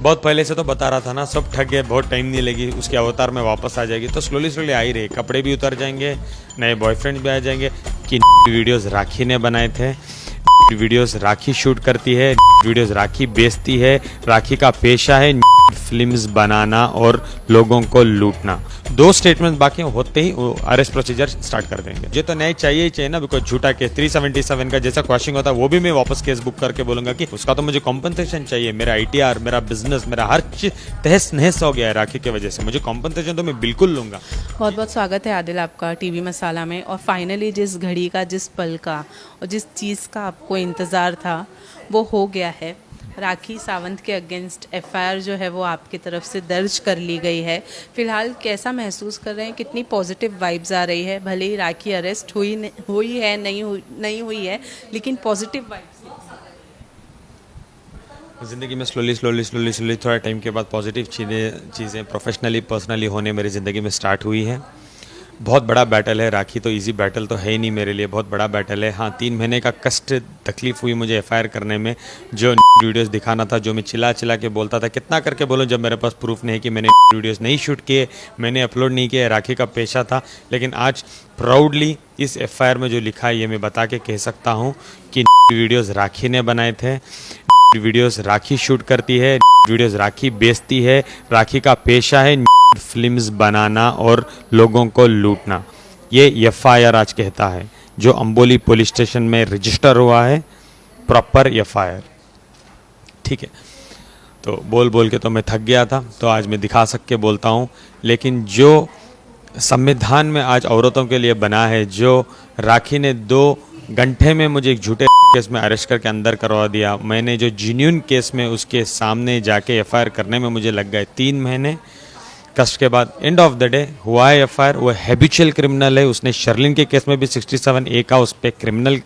बहुत पहले से तो बता रहा था ना, सब ठग गए, बहुत टाइम नहीं लगी, उसके अवतार में वापस आ जाएगी। तो स्लोली आ ही रही, कपड़े भी उतर जाएंगे, नए बॉयफ्रेंड भी आ जाएंगे। कि वीडियोस राखी ने बनाए थे, वीडियोस राखी शूट करती है, वीडियोस राखी बेचती है, राखी का पेशा है फिल्म्स बनाना और लोगों को लूटना। 2 स्टेटमेंट बाकी होते ही वो अरेस्ट प्रोसीजर स्टार्ट कर देंगे। ये तो न्याय चाहिए ही चाहिए ना, बिकॉज झूठा केस 377 का जैसा क्वेश्चन होता है वो भी मैं वापस केस बुक करके बोलूंगा कि उसका तो मुझे कॉम्पनसेशन चाहिए। मेरा ITR, मेरा बिजनेस, मेरा हर चीज तहस नहस हो गया है राखी की वजह से, मुझे कॉम्पनसेशन तो मैं बिल्कुल लूंगा। बहुत बहुत स्वागत है आदिल आपका टीवी मसाला में। और फाइनली जिस घड़ी का, जिस पल का और जिस चीज़ का आपको इंतज़ार था वो हो गया है। राखी सावंत के अगेंस्ट FIR जो है वो आपकी तरफ से दर्ज कर ली गई है। फिलहाल कैसा महसूस कर रहे हैं, कितनी पॉजिटिव वाइब्स आ रही है? भले ही राखी अरेस्ट हुई है, नहीं हुई है, लेकिन पॉजिटिव वाइब्स। ज़िंदगी में स्लोली थोड़ा टाइम के बाद पॉजिटिव चीज़ें प्रोफेशनली पर्सनली होने मेरी ज़िंदगी में स्टार्ट हुई है। बहुत बड़ा बैटल है, राखी तो इजी बैटल तो है ही नहीं मेरे लिए, बहुत बड़ा बैटल है। हाँ, 3 महीने का कष्ट तकलीफ हुई मुझे FIR करने में, जो वीडियोस दिखाना था, जो मैं चिल्ला के बोलता था, कितना करके बोलूं जब मेरे पास प्रूफ नहीं है कि मैंने वीडियोस नहीं शूट किए, मैंने अपलोड नहीं किए, राखी का पेशा था। लेकिन आज प्राउडली इस FIR में जो लिखा है ये मैं बता के कह सकता हूँ कि वीडियोज़ राखी ने बनाए थे, वीडियोज़ राखी शूट करती है, वीडियोज़ राखी बेचती है, राखी का पेशा है फिल्म्स बनाना और लोगों को लूटना। ये FIR आज कहता है, जो अंबोली पुलिस स्टेशन में रजिस्टर हुआ है, प्रॉपर FIR। ठीक है, तो बोल के तो मैं थक गया था, तो आज मैं दिखा के बोलता हूँ। लेकिन जो संविधान में आज औरतों के लिए बना है, जो राखी ने 2 घंटे में मुझे एक झूठे केस में अरेस्ट करके अंदर करवा दिया, मैंने जो जेन्युइन केस में उसके सामने जाके FIR करने में मुझे लग गए 3 महीने कष्ट के बाद। एंड ऑफ द डे हुआ है FIR, वो हैबिचुअल क्रिमिनल है। उसने शर्लिन के केस में भी 67A का उस पर क्रिमिनल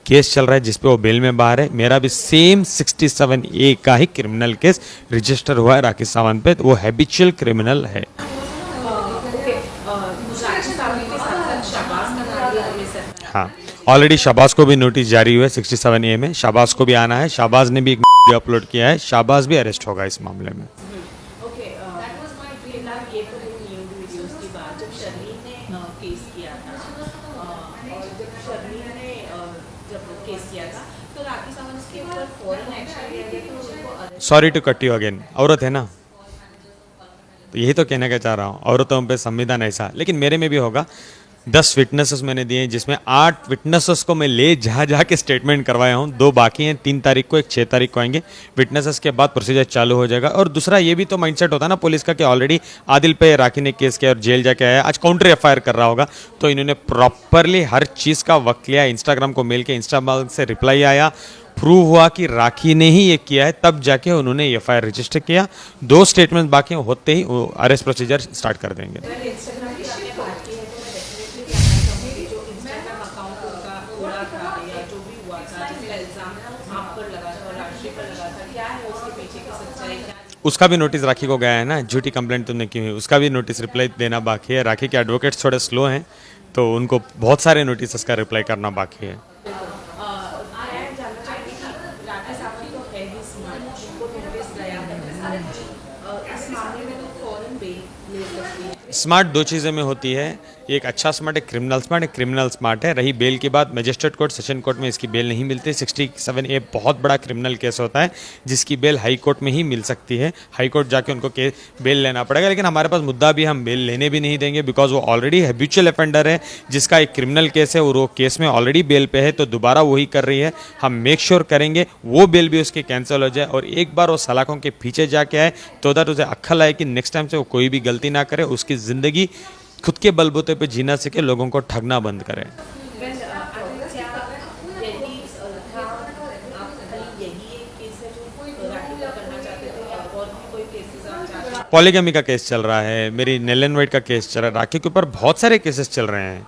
केस चल रहा है जिसपे वो बेल में बाहर है। मेरा भी सेम 67A का ही क्रिमिनल केस रजिस्टर हुआ है राखी सावंत पे, वो हैबिचुअल क्रिमिनल है। हाँ, ऑलरेडी शहबाज को भी नोटिस जारी हुआ है 67A में, शहबाज को भी आना है। शहबाज ने भी एक वीडियो अपलोड किया है, शहबाज भी अरेस्ट होगा इस मामले में। Sorry to cut you again, औरत है ना, तो यही तो कहने का चाह रहा हूँ, औरतों पे संविधान ऐसा, लेकिन मेरे में भी होगा। 10 विटनेसेस मैंने दिए, जिसमें 8 विटनेसेस को मैं ले जा के स्टेटमेंट करवाया हूँ। 2 बाकी हैं, 3 तारीख को, एक 6 तारीख को आएंगे। विटनेसेस के बाद प्रोसीजर चालू हो जाएगा। और दूसरा ये भी तो माइंडसेट होता है ना पुलिस का कि ऑलरेडी आदिल पे राखी ने केस किया और जेल जाके आया, आज काउंटर FIR कर रहा होगा। तो इन्होंने प्रॉपरली हर चीज़ का वक्त लिया। इंस्टाग्राम को मेल के, इंस्टाग्राम से रिप्लाई आया, प्रूव हुआ कि राखी ने ही ये किया है, तब जाके उन्होंने FIR रजिस्टर किया। 2 स्टेटमेंट बाकी होते ही वो अरेस्ट प्रोसीजर स्टार्ट कर देंगे। उसका भी नोटिस राखी को गया है ना, झूठी कंप्लेंट तुमने की हुई, उसका भी नोटिस रिप्लाई देना बाकी है। राखी के एडवोकेट्स थोड़े स्लो हैं, तो उनको बहुत सारे नोटिस का रिप्लाई करना बाकी है। स्मार्ट 2 चीज़ें में होती है, एक अच्छा स्मार्ट, एक क्रिमिनल स्मार्ट। एक क्रिमिनल स्मार्ट है। रही बेल की बात, मजिस्ट्रेट कोर्ट, सेशन कोर्ट में इसकी बेल नहीं मिलती। 67A बहुत बड़ा क्रिमिनल केस होता है जिसकी बेल हाई कोर्ट में ही मिल सकती है। हाई कोर्ट जाके उनको बेल लेना पड़ेगा, लेकिन हमारे पास मुद्दा भी, हम बेल लेने भी नहीं देंगे, बिकॉज वो ऑलरेडी हैबिचुअल ऑफेंडर है, जिसका एक क्रिमिनल केस है और वो केस में ऑलरेडी बेल पे है, तो दोबारा वही कर रही है। हम मेक श्योर करेंगे वो बेल भी उसकी कैंसिल हो जाए और एक बार वो सलाखों के पीछे जाके आए, तो दैट उसे अक्ल आए कि नेक्स्ट टाइम से वो कोई भी गलती ना करे, उसकी ज़िंदगी खुद के बलबूते पे जीना सीखे, लोगों को ठगना बंद करें। पॉलीगैमी का केस चल रहा है, मेरी नेल एंड वाइट का केस चल रहा है, राखी के ऊपर बहुत सारे केसेस चल रहे हैं।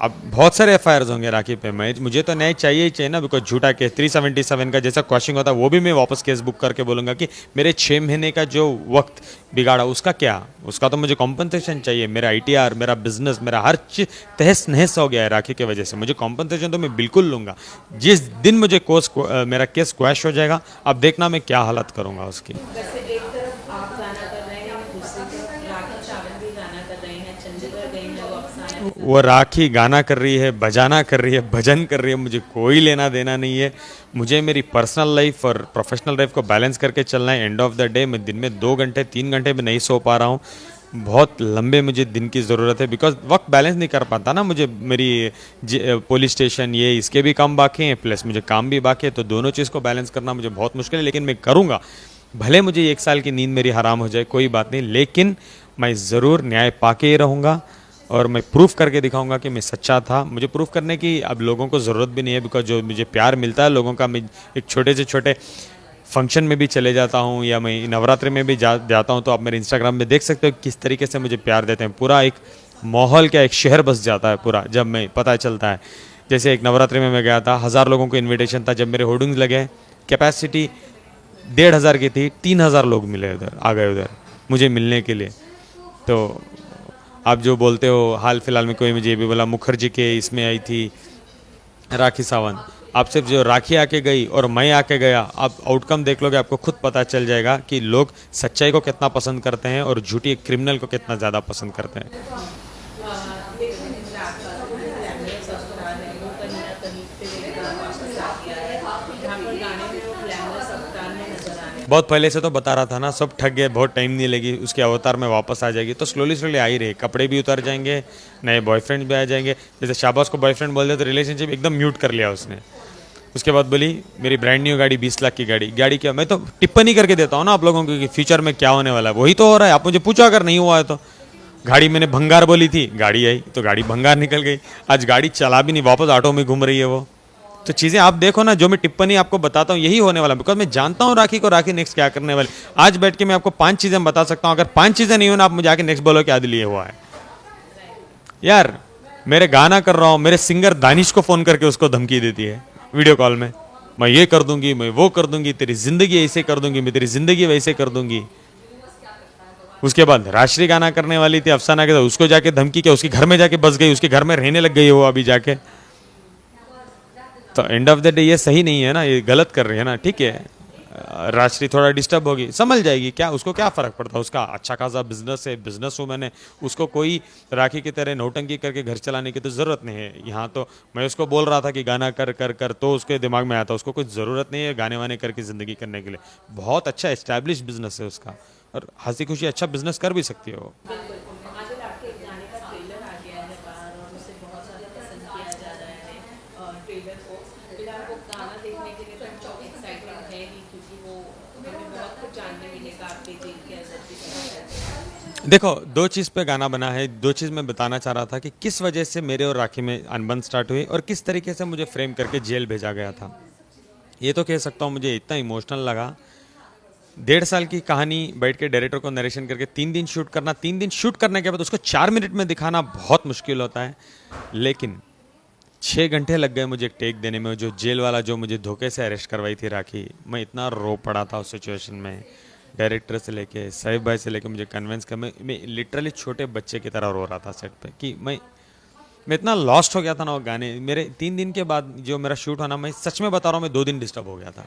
अब बहुत सारे FIRs होंगे राखी पे। मुझे तो न्याय चाहिए ही चाहिए ना, बिकॉज झूठा केस 377 का जैसा क्वेश्चन होता है वो भी मैं वापस केस बुक करके बोलूँगा कि मेरे 6 महीने का जो वक्त बिगाड़ा, उसका क्या? उसका तो मुझे कॉम्पनसेशन चाहिए। मेरा आईटीआर, मेरा बिजनेस, मेरा हर चीज तहस नहस हो गया है राखी की वजह से। मुझे कॉम्पनसेशन तो मैं बिल्कुल लूंगा। जिस दिन मुझे मेरा केस क्वैश हो जाएगा, अब देखना मैं क्या हालत करूंगा उसकी। वैसे एक तरफ आप गाना कर रहे हैं, दूसरी तरफ राखी सावंत भी गाना कर रही हैं, चंडीगढ़ गई हैं वो अफसाना के वो राखी गाना कर रही है, बजाना कर रही है, भजन कर रही है, मुझे कोई लेना देना नहीं है। मुझे मेरी पर्सनल लाइफ और प्रोफेशनल लाइफ को बैलेंस करके चलना है। एंड ऑफ द डे मैं दिन में 2 घंटे 3 घंटे भी नहीं सो पा रहा हूँ। बहुत लंबे मुझे दिन की ज़रूरत है, बिकॉज वक्त बैलेंस नहीं कर पाता ना मुझे। मेरी पुलिस स्टेशन ये इसके भी काम बाकी हैं, प्लस मुझे काम भी बाकी है, तो दोनों चीज़ को बैलेंस करना मुझे बहुत मुश्किल है। लेकिन मैं करूँगा, भले मुझे 1 साल की नींद मेरी हराम हो जाए, कोई बात नहीं, लेकिन मैं ज़रूर न्याय पाके ही रहूँगा और मैं प्रूफ करके दिखाऊंगा कि मैं सच्चा था। मुझे प्रूफ करने की अब लोगों को ज़रूरत भी नहीं है, बिकॉज जो मुझे प्यार मिलता है लोगों का, मैं एक छोटे से छोटे फंक्शन में भी चले जाता हूँ या मैं नवरात्रि में भी जाता हूँ, तो आप मेरे इंस्टाग्राम में देख सकते हो किस तरीके से मुझे प्यार देते हैं। पूरा एक माहौल, क्या एक शहर बस जाता है पूरा जब मैं पता चलता है। जैसे एक नवरात्रि में मैं गया था, 1000 लोगों को इन्विटेशन था। जब मेरे होर्डिंग्स लगे, कैपेसिटी 1500 की थी, 3000 लोग मिले उधर, आ गए उधर मुझे मिलने के लिए। तो आप जो बोलते हो, हाल फिलहाल में कोई मुझे ये भी बोला, मुखर्जी के इसमें आई थी राखी सावंत। आप सिर्फ जो राखी आके गई और मैं आके गया, आप आउटकम देख लोगे, आपको खुद पता चल जाएगा कि लोग सच्चाई को कितना पसंद करते हैं और झूठी क्रिमिनल को कितना ज़्यादा पसंद करते हैं। बहुत पहले से तो बता रहा था ना, सब ठग गए, बहुत टाइम नहीं लगी, उसके अवतार में वापस आ जाएगी। तो स्लोली स्लोली आ ही रही, कपड़े भी उतर जाएंगे, नए बॉयफ्रेंड भी आ जाएंगे। जैसे शाबाश को बॉयफ्रेंड बोल दिया तो रिलेशनशिप एकदम म्यूट कर लिया उसने। उसके बाद बोली मेरी ब्रांड न्यू गाड़ी 20 लाख की गाड़ी क्या, मैं तो टिप्पणी करके देता हूँ ना आप लोगों को कि फ्यूचर में क्या होने वाला है, वही तो हो रहा है। आप मुझे पूछो अगर नहीं हुआ है तो। गाड़ी मैंने भंगार बोली थी, गाड़ी आई तो गाड़ी भंगार निकल गई। आज गाड़ी चला भी नहीं, वापस ऑटो में घूम रही है वो। तो चीज़ें आप देखो ना, जो मैं टिप्पणी आपको बताता हूँ यही होने वाला, बिकॉज मैं जानता हूँ राखी को, राखी नेक्स्ट क्या करने वाली। आज बैठ के मैं आपको 5 चीज़ें बता सकता हूँ, अगर 5 चीज़ें नहीं हो ना, आप मुझे आके नेक्स्ट बोलो क्या दिल ये हुआ है। यार मेरे गाना कर रहा हूँ, मेरे सिंगर दानिश को फ़ोन करके उसको धमकी देती है वीडियो कॉल में, मैं ये कर दूंगी, मैं वो कर दूंगी, तेरी ज़िंदगी ऐसे कर दूंगी, मैं तेरी ज़िंदगी वैसे कर दूंगी। उसके बाद राष्ट्रीय गाना करने वाली थी अफसाना के साथ, उसको जाके धमकी, क्या उसके घर में जाके बस गई, उसके घर में रहने लग गई वो अभी जाके। तो एंड ऑफ द डे ये सही नहीं है ना, ये गलत कर रही है ना। ठीक है, राष्ट्रीय थोड़ा डिस्टर्ब होगी, समझ जाएगी, क्या उसको क्या फ़र्क पड़ता है, उसका अच्छा खासा बिजनेस है, बिजनेस वूमन है, उसको कोई राखी की तरह नौटंकी करके घर चलाने की तो ज़रूरत नहीं है। यहाँ तो मैं उसको बोल रहा था कि गाना कर कर कर, तो उसके दिमाग में आया था उसको कोई ज़रूरत नहीं है गाने वाने करके ज़िंदगी करने के लिए। बहुत अच्छा एस्टैब्लिश बिजनेस है उसका, और हंसी खुशी अच्छा बिजनेस कर भी सकती है वो। देखो, 2 चीज़ पे गाना बना है। 2 चीज़ मैं बताना चाह रहा था कि किस वजह से मेरे और राखी में अनबन स्टार्ट हुई और किस तरीके से मुझे फ्रेम करके जेल भेजा गया था। ये तो कह सकता हूँ मुझे इतना इमोशनल लगा। 1.5 साल की कहानी बैठ के डायरेक्टर को नरेशन करके 3 दिन शूट करना, 3 दिन शूट करने के बाद उसको 4 मिनट में दिखाना बहुत मुश्किल होता है। लेकिन 6 घंटे लग गए मुझे एक टेक देने में। जो जेल वाला जो मुझे धोखे से अरेस्ट करवाई थी राखी, मैं इतना रो पड़ा था उस सिचुएशन में। डायरेक्टर से लेके साहिब भाई से लेके मुझे कन्विंस कर, मैं लिटरली छोटे बच्चे की तरह रो रहा था सेट पे कि मैं इतना लॉस्ट हो गया था ना वो गाने। मेरे 3 दिन के बाद जो मेरा शूट होना, मैं सच में बता रहा हूँ, मैं 2 दिन डिस्टर्ब हो गया था।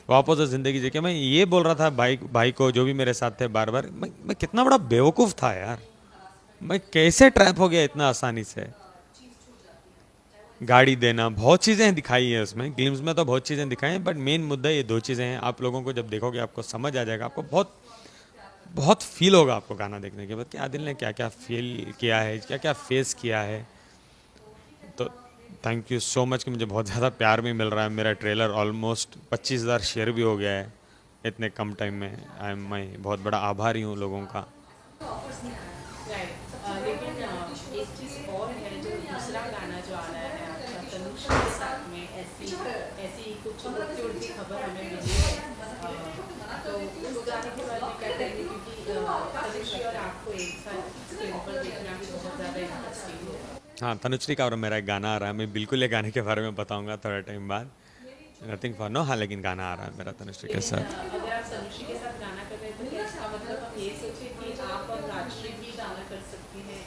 वापस ज़िंदगी जी के मैं ये बोल रहा था भाई को, जो भी मेरे साथ थे, बार बार मैं कितना बड़ा बेवकूफ़ था यार, मैं कैसे ट्रैप हो गया इतना आसानी से। गाड़ी देना, बहुत चीज़ें दिखाई है उसमें, ग्लिम्स में तो बहुत चीज़ें दिखाई हैं, बट मेन मुद्दा ये 2 चीज़ें हैं। आप लोगों को जब देखोगे आपको समझ आ जाएगा, आपको बहुत बहुत फील होगा आपको गाना देखने के बाद कि आदिल ने क्या क्या फील किया है, क्या क्या फेस किया है। तो थैंक यू सो मच कि मुझे बहुत ज़्यादा प्यार भी मिल रहा है। मेरा ट्रेलर ऑलमोस्ट 25,000 शेयर भी हो गया है इतने कम टाइम में। मैं बहुत बड़ा आभारी हूँ लोगों का। लेकिन एक चीज़ और है, जो दूसरा गाना जो आ रहा है आपका तनुश्री के साथ में, ऐसी कुछ उड़ती उड़ती खबर हमें मिली है। तो उस गाने के बारे में क्या कहेंगे, क्योंकि तनुश्री और आपको एक साथ स्क्रीन पर देखना भी बहुत ज़्यादा इंटरेस्टिंग है। हाँ, तनुश्री का और मेरा एक गाना आ रहा है, मैं बिल्कुल ये गाने के बारे में बताऊंगा थोड़ा टाइम बाद। नथिंग फॉर नो, हाँ, लेकिन गाना आ रहा है मेरा तनुश्री के साथ। अगर आप तनुश्री के साथ गाना कर रहे हैं तो इसका मतलब हम ये सोचे कि आप और राजश्री भी गाना कर सकते हैं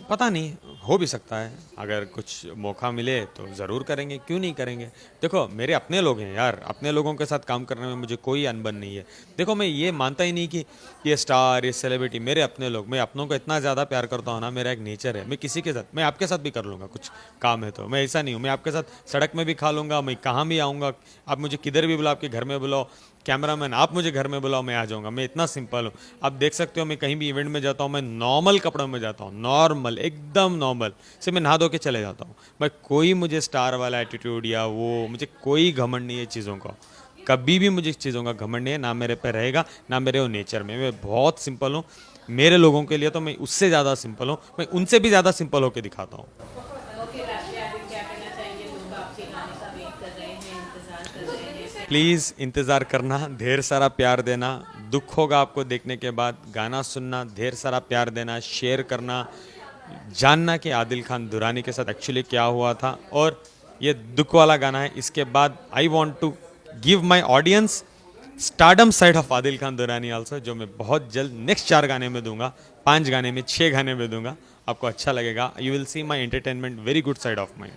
पता नहीं, हो भी सकता है। अगर कुछ मौका मिले तो ज़रूर करेंगे, क्यों नहीं करेंगे। देखो मेरे अपने लोग हैं यार, अपने लोगों के साथ काम करने में मुझे कोई अनबन नहीं है। देखो मैं ये मानता ही नहीं कि ये स्टार, ये सेलिब्रिटी, मेरे अपने लोग, मैं अपनों को इतना ज़्यादा प्यार करता हूँ ना, मेरा एक नेचर है। मैं किसी के साथ, मैं आपके साथ भी कर लूँगा कुछ काम है तो, मैं ऐसा नहीं हूँ। मैं आपके साथ सड़क में भी खा लूँगा, मैं कहाँ भी आऊँगा, आप मुझे किधर भी बुलाओ, आपके घर में बुलाओ, कैमरामैन आप मुझे घर में बुलाओ, मैं आ जाऊँगा। मैं इतना सिंपल हूँ। आप देख सकते हो मैं कहीं भी इवेंट में जाता हूँ, मैं नॉर्मल कपड़ों में जाता हूँ, नॉर्मल एकदम नॉर्मल से मैं नहा धो के चले जाता हूँ। भाई कोई मुझे स्टार वाला एटीट्यूड या वो, मुझे कोई घमंड नहीं है चीज़ों का। कभी भी मुझे इस चीज़ों का घमंड नहीं है, ना मेरे पे रहेगा, ना मेरे वो नेचर में। मैं बहुत सिंपल हूँ। मेरे लोगों के लिए तो मैं उससे ज़्यादा सिंपल हूँ, मैं उनसे भी ज़्यादा सिंपल होकर दिखाता हूँ। ओके राशि आप क्या कहना चाहेंगे, लोग आपके गाने का वेट कर रहे हैं, इंतजार कर रहे हैं। प्लीज़ इंतज़ार करना, ढेर सारा प्यार देना। दुख होगा आपको देखने के बाद, गाना सुनना, ढेर सारा प्यार देना, शेयर करना, जानना कि आदिल खान दुरानी के साथ एक्चुअली क्या हुआ था। और ये दुख वाला गाना है, इसके बाद I want to give my audience stardom side of Adil Khan Durrani also, जो मैं बहुत जल्द नेक्स्ट 4 गाने में दूंगा, 5 गाने में, 6 गाने में दूंगा। आपको अच्छा लगेगा। You will see my entertainment very good side of my.